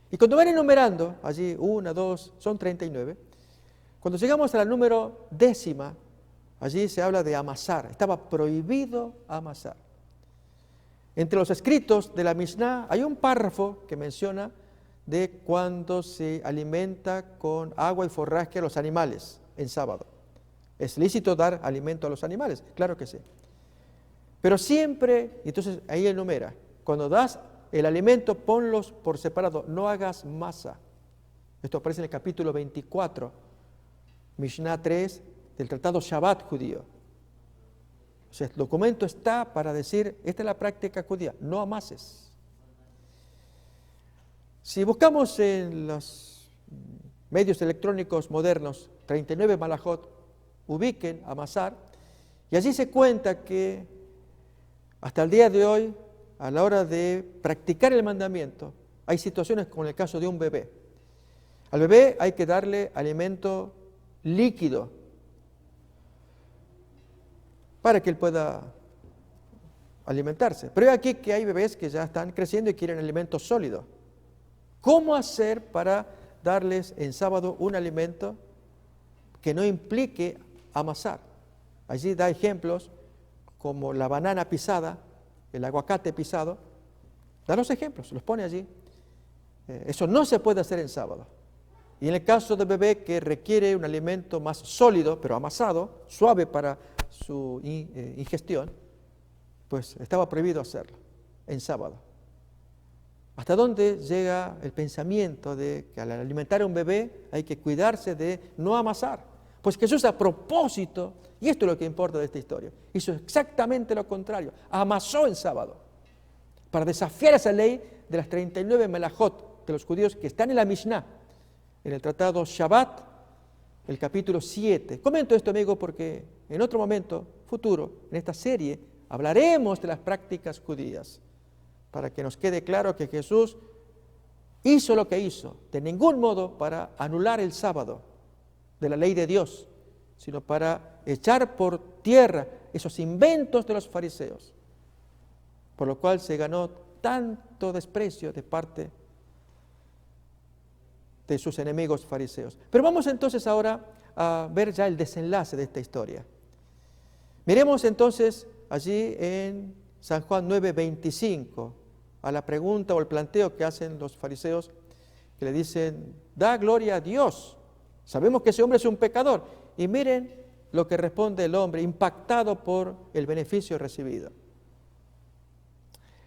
Y cuando van enumerando, allí 1, 2, son 39, cuando llegamos a la número 10, allí se habla de amasar, estaba prohibido amasar. Entre los escritos de la Mishnah hay un párrafo que menciona de cuando se alimenta con agua y forraje a los animales en sábado. ¿Es lícito dar alimento a los animales? Claro que sí. Pero siempre, entonces ahí enumera, cuando das el alimento, ponlos por separado, no hagas masa. Esto aparece en el capítulo 24, Mishnah 3, del tratado Shabbat judío. O sea, el documento está para decir, esta es la práctica judía, no amases. Si buscamos en los medios electrónicos modernos, 39 malajot, ubiquen amasar, y allí se cuenta que hasta el día de hoy, a la hora de practicar el mandamiento, hay situaciones como en el caso de un bebé. Al bebé hay que darle alimento líquido para que él pueda alimentarse. Pero aquí que hay bebés que ya están creciendo y quieren alimento sólido. ¿Cómo hacer para darles en sábado un alimento que no implique amasar? Allí da ejemplos como la banana pisada, el aguacate pisado. Da los ejemplos, los pone allí. Eso no se puede hacer en sábado. Y en el caso del bebé que requiere un alimento más sólido, pero amasado, suave para su ingestión, pues estaba prohibido hacerlo en sábado. ¿Hasta dónde llega el pensamiento de que al alimentar a un bebé hay que cuidarse de no amasar? Pues Jesús a propósito, y esto es lo que importa de esta historia, hizo exactamente lo contrario, amasó en sábado, para desafiar esa ley de las 39 melajot de los judíos que están en la Mishnah, en el tratado Shabbat, el capítulo 7. Comento esto, amigo, porque en otro momento futuro, en esta serie, hablaremos de las prácticas judías, para que nos quede claro que Jesús hizo lo que hizo, de ningún modo para anular el sábado de la ley de Dios, sino para echar por tierra esos inventos de los fariseos, por lo cual se ganó tanto desprecio de parte de sus enemigos fariseos. Pero vamos entonces ahora a ver ya el desenlace de esta historia. Miremos entonces allí en San Juan 9:25, a la pregunta o el planteo que hacen los fariseos, que le dicen, da gloria a Dios. Sabemos que ese hombre es un pecador. Y miren lo que responde el hombre, impactado por el beneficio recibido.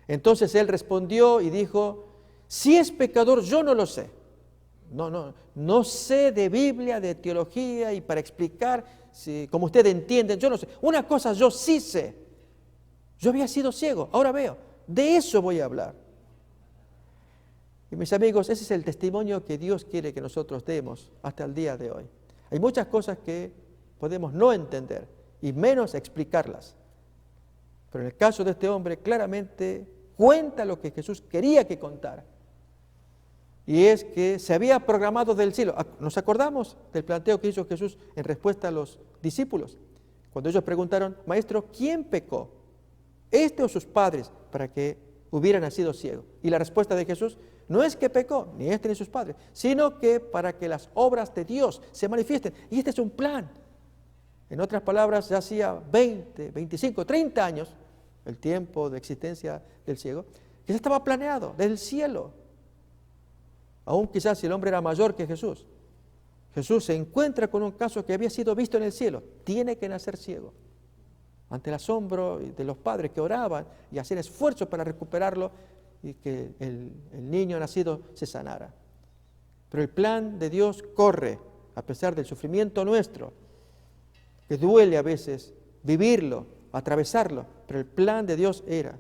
Entonces él respondió y dijo, si es pecador, yo no lo sé. No sé de Biblia, de teología, y para explicar, como ustedes entienden, yo no sé. Una cosa yo sí sé. Yo había sido ciego, ahora veo. De eso voy a hablar. Y mis amigos, ese es el testimonio que Dios quiere que nosotros demos hasta el día de hoy. Hay muchas cosas que podemos no entender y menos explicarlas. Pero en el caso de este hombre, claramente cuenta lo que Jesús quería que contara. Y es que se había programado del cielo. ¿Nos acordamos del planteo que hizo Jesús en respuesta a los discípulos? Cuando ellos preguntaron, Maestro, ¿quién pecó? ¿Este o sus padres para que hubiera nacido ciego? Y la respuesta de Jesús no es que pecó, ni este ni sus padres, sino que para que las obras de Dios se manifiesten. Y este es un plan. En otras palabras, ya hacía 20, 25, 30 años, el tiempo de existencia del ciego, que ya estaba planeado desde el cielo. Aún quizás si el hombre era mayor que Jesús, Jesús se encuentra con un caso que había sido visto en el cielo. Tiene que nacer ciego. Ante el asombro de los padres que oraban y hacían esfuerzos para recuperarlo y que el niño nacido se sanara. Pero el plan de Dios corre, a pesar del sufrimiento nuestro, que duele a veces vivirlo, atravesarlo, pero el plan de Dios era,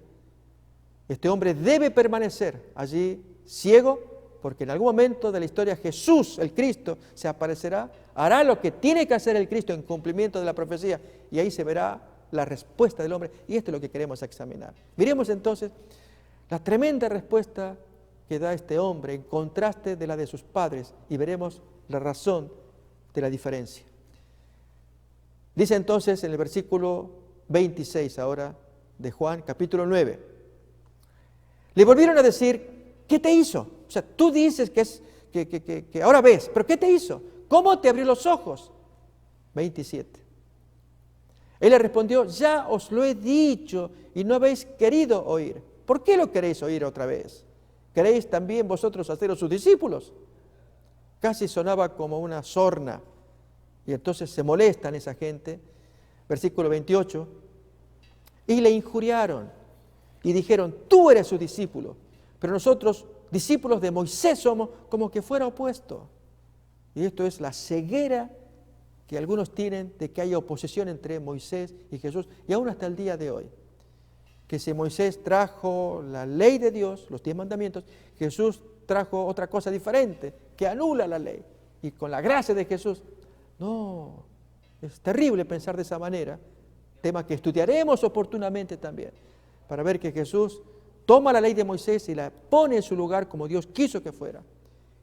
este hombre debe permanecer allí ciego, porque en algún momento de la historia Jesús, el Cristo, se aparecerá, hará lo que tiene que hacer el Cristo en cumplimiento de la profecía, y ahí se verá la respuesta del hombre, y esto es lo que queremos examinar. Miremos entonces la tremenda respuesta que da este hombre en contraste de la de sus padres, y veremos la razón de la diferencia. Dice entonces en el versículo 26 ahora de Juan, capítulo 9, le volvieron a decir, ¿qué te hizo? O sea, tú dices que ahora ves, pero ¿qué te hizo? ¿Cómo te abrió los ojos? 27. Él le respondió, ya os lo he dicho y no habéis querido oír. ¿Por qué lo queréis oír otra vez? ¿Queréis también vosotros haceros sus discípulos? Casi sonaba como una sorna. Y entonces se molestan esa gente. Versículo 28. Y le injuriaron y dijeron, tú eres su discípulo, pero nosotros, discípulos de Moisés, somos, como que fuera opuesto. Y esto es la ceguera que algunos tienen de que haya oposición entre Moisés y Jesús, y aún hasta el día de hoy. Que si Moisés trajo la ley de Dios, los 10 mandamientos, Jesús trajo otra cosa diferente, que anula la ley. Y con la gracia de Jesús, no, es terrible pensar de esa manera, tema que estudiaremos oportunamente también, para ver que Jesús toma la ley de Moisés y la pone en su lugar como Dios quiso que fuera.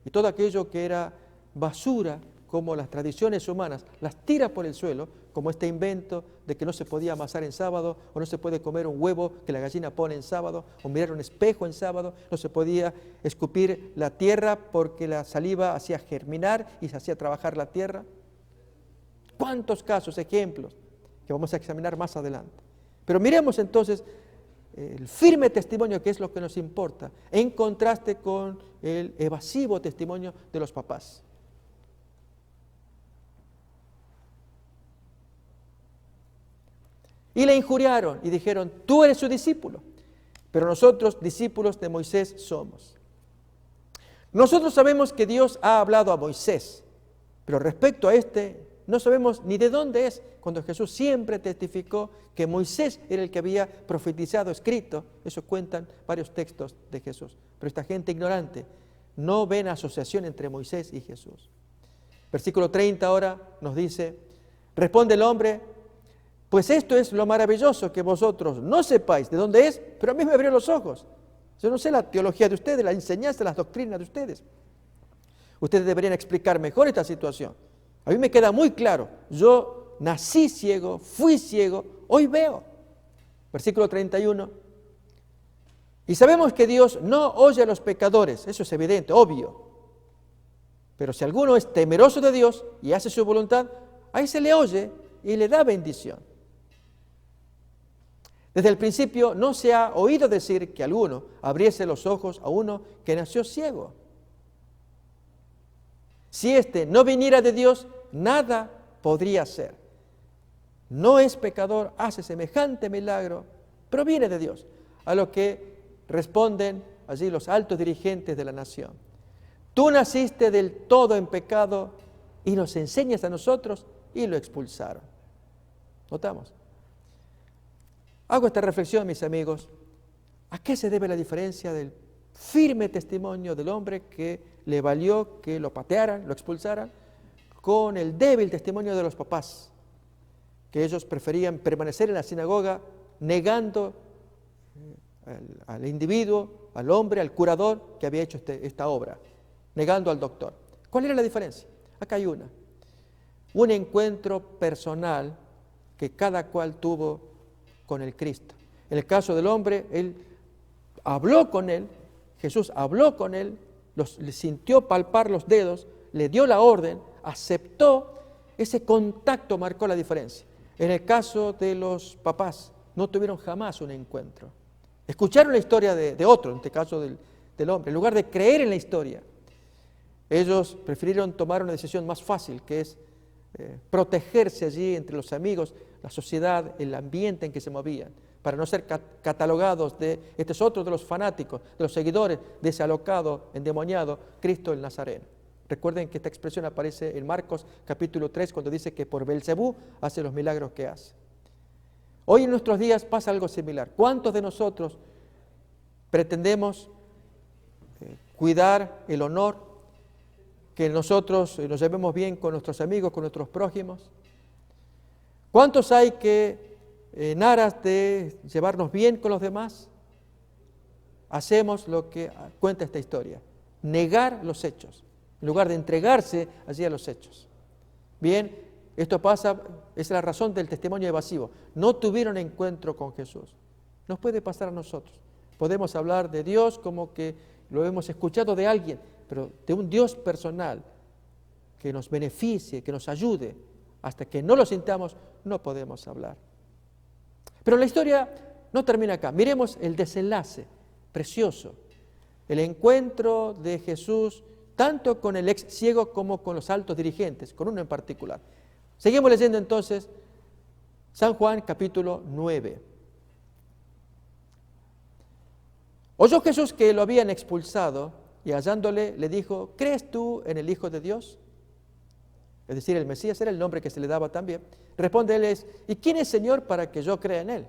Y todo aquello que era basura como las tradiciones humanas, las tira por el suelo, como este invento de que no se podía amasar en sábado, o no se puede comer un huevo que la gallina pone en sábado, o mirar un espejo en sábado, no se podía escupir la tierra porque la saliva hacía germinar y se hacía trabajar la tierra. ¿Cuántos casos, ejemplos, que vamos a examinar más adelante? Pero miremos entonces el firme testimonio, que es lo que nos importa, en contraste con el evasivo testimonio de los papás. Y le injuriaron y dijeron: tú eres su discípulo, pero nosotros discípulos de Moisés somos. Nosotros sabemos que Dios ha hablado a Moisés, pero respecto a este no sabemos ni de dónde es, cuando Jesús siempre testificó que Moisés era el que había profetizado, escrito. Eso cuentan varios textos de Jesús. Pero esta gente ignorante no ven asociación entre Moisés y Jesús. Versículo 30 ahora nos dice: responde el hombre: pues esto es lo maravilloso, que vosotros no sepáis de dónde es, pero a mí me abrió los ojos. Yo no sé la teología de ustedes, la enseñanza, las doctrinas de ustedes. Ustedes deberían explicar mejor esta situación. A mí me queda muy claro. Yo nací ciego, fui ciego, hoy veo. Versículo 31. Y sabemos que Dios no oye a los pecadores, eso es evidente, obvio. Pero si alguno es temeroso de Dios y hace su voluntad, ahí se le oye y le da bendición. Desde el principio no se ha oído decir que alguno abriese los ojos a uno que nació ciego. Si éste no viniera de Dios, nada podría ser. No es pecador, hace semejante milagro, pero viene de Dios. A lo que responden allí los altos dirigentes de la nación: tú naciste del todo en pecado y nos enseñas a nosotros, y lo expulsaron. ¿Notamos? Hago esta reflexión, mis amigos. ¿A qué se debe la diferencia del firme testimonio del hombre que le valió que lo patearan, lo expulsaran, con el débil testimonio de los papás, que ellos preferían permanecer en la sinagoga negando al individuo, al hombre, al curador que había hecho esta obra, negando al doctor? ¿Cuál era la diferencia? Acá hay una. Un encuentro personal que cada cual tuvo con el Cristo. En el caso del hombre, él habló con él, Jesús habló con él, le sintió palpar los dedos, le dio la orden, aceptó, ese contacto marcó la diferencia. En el caso de los papás, no tuvieron jamás un encuentro. Escucharon la historia de otro, en este caso del hombre, en lugar de creer en la historia. Ellos prefirieron tomar una decisión más fácil, que es protegerse allí entre los amigos, la sociedad, el ambiente en que se movían, para no ser catalogados de, este es otro de los fanáticos, de los seguidores de ese alocado, endemoniado, Cristo el Nazareno. Recuerden que esta expresión aparece en Marcos capítulo 3, cuando dice que por Belcebú hace los milagros que hace. Hoy en nuestros días pasa algo similar. ¿Cuántos de nosotros pretendemos cuidar el honor, que nosotros nos llevemos bien con nuestros amigos, con nuestros prójimos? ¿Cuántos hay que, en aras de llevarnos bien con los demás, hacemos lo que cuenta esta historia? Negar los hechos, en lugar de entregarse allí a los hechos. Bien, esto pasa, es la razón del testimonio evasivo. No tuvieron encuentro con Jesús. Nos puede pasar a nosotros. Podemos hablar de Dios como que lo hemos escuchado de alguien, pero de un Dios personal que nos beneficie, que nos ayude, hasta que no lo sintamos, no podemos hablar. Pero la historia no termina acá. Miremos el desenlace precioso, el encuentro de Jesús tanto con el ex ciego como con los altos dirigentes, con uno en particular. Seguimos leyendo entonces San Juan capítulo 9. Oyó Jesús que lo habían expulsado y hallándole le dijo: ¿crees tú en el Hijo de Dios? Es decir, el Mesías era el nombre que se le daba también. Responde él: ¿y quién es Señor para que yo crea en él?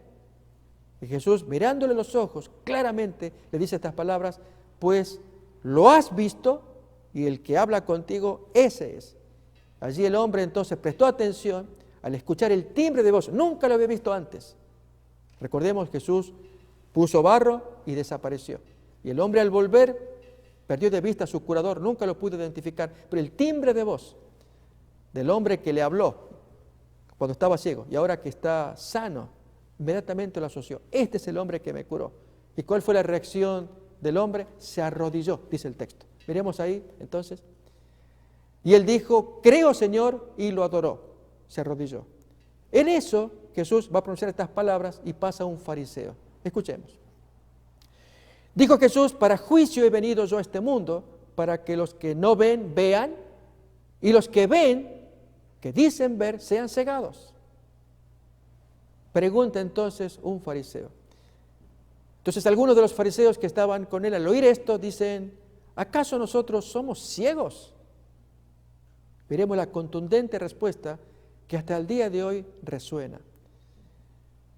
Y Jesús, mirándole los ojos, claramente le dice estas palabras: pues lo has visto y el que habla contigo, ese es. Allí el hombre entonces prestó atención al escuchar el timbre de voz. Nunca lo había visto antes. Recordemos, Jesús puso barro y desapareció. Y el hombre, al volver, perdió de vista a su curador, nunca lo pudo identificar, pero el timbre de voz del hombre que le habló cuando estaba ciego y ahora que está sano, inmediatamente lo asoció. Este es el hombre que me curó. ¿Y cuál fue la reacción del hombre? Se arrodilló, dice el texto. Miremos ahí, entonces. Y él dijo, creo, Señor, y lo adoró. Se arrodilló. En eso, Jesús va a pronunciar estas palabras y pasa un fariseo. Escuchemos. Dijo Jesús, para juicio he venido yo a este mundo, para que los que no ven, vean, y los que ven, que dicen ver, sean cegados. Pregunta entonces un fariseo. Entonces algunos de los fariseos que estaban con él al oír esto dicen, ¿acaso nosotros somos ciegos? Veremos la contundente respuesta que hasta el día de hoy resuena.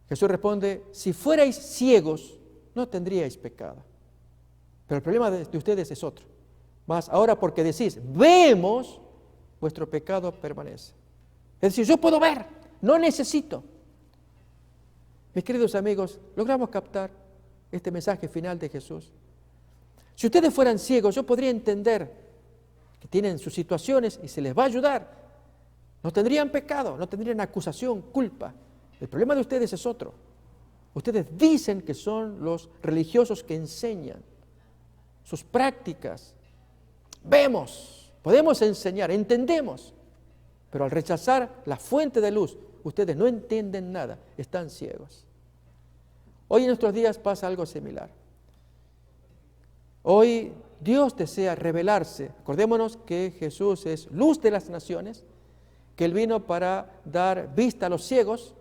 Jesús responde, si fuerais ciegos, no tendríais pecado. Pero el problema de ustedes es otro. Mas ahora porque decís, vemos, vuestro pecado permanece. Es decir, yo puedo ver, no necesito. Mis queridos amigos, ¿logramos captar este mensaje final de Jesús? Si ustedes fueran ciegos, yo podría entender que tienen sus situaciones y se les va a ayudar. No tendrían pecado, no tendrían acusación, culpa. El problema de ustedes es otro. Ustedes dicen que son los religiosos que enseñan sus prácticas. Vemos, podemos enseñar, entendemos, pero al rechazar la fuente de luz, ustedes no entienden nada, están ciegos. Hoy en nuestros días pasa algo similar. Hoy Dios desea revelarse. Acordémonos que Jesús es luz de las naciones, que Él vino para dar vista a los ciegos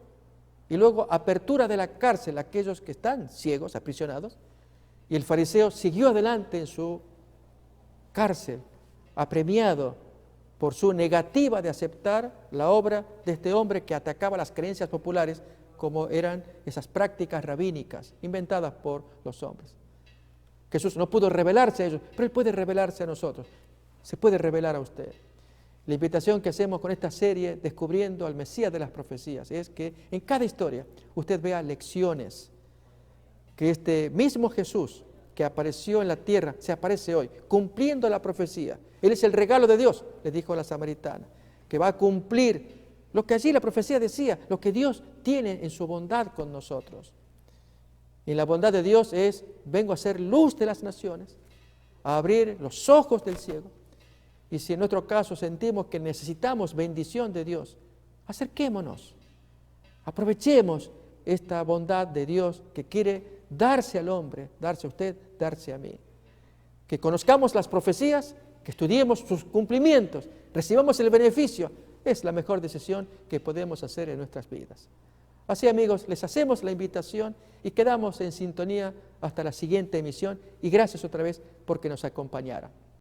y luego apertura de la cárcel a aquellos que están ciegos, aprisionados. Y el fariseo siguió adelante en su cárcel, apremiado por su negativa de aceptar la obra de este hombre que atacaba las creencias populares como eran esas prácticas rabínicas inventadas por los hombres. Jesús no pudo revelarse a ellos, pero Él puede revelarse a nosotros. Se puede revelar a usted. La invitación que hacemos con esta serie, Descubriendo al Mesías de las Profecías, es que en cada historia usted vea lecciones, que este mismo Jesús que apareció en la tierra, se aparece hoy, cumpliendo la profecía. Él es el regalo de Dios, le dijo a la samaritana, que va a cumplir lo que allí la profecía decía, lo que Dios tiene en su bondad con nosotros. Y la bondad de Dios es, vengo a ser luz de las naciones, a abrir los ojos del ciego. Y si en nuestro caso sentimos que necesitamos bendición de Dios, acerquémonos, aprovechemos esta bondad de Dios que quiere darse al hombre, darse a usted, darse a mí. Que conozcamos las profecías, que estudiemos sus cumplimientos, recibamos el beneficio, es la mejor decisión que podemos hacer en nuestras vidas. Así, amigos, les hacemos la invitación y quedamos en sintonía hasta la siguiente emisión y gracias otra vez porque nos acompañaron.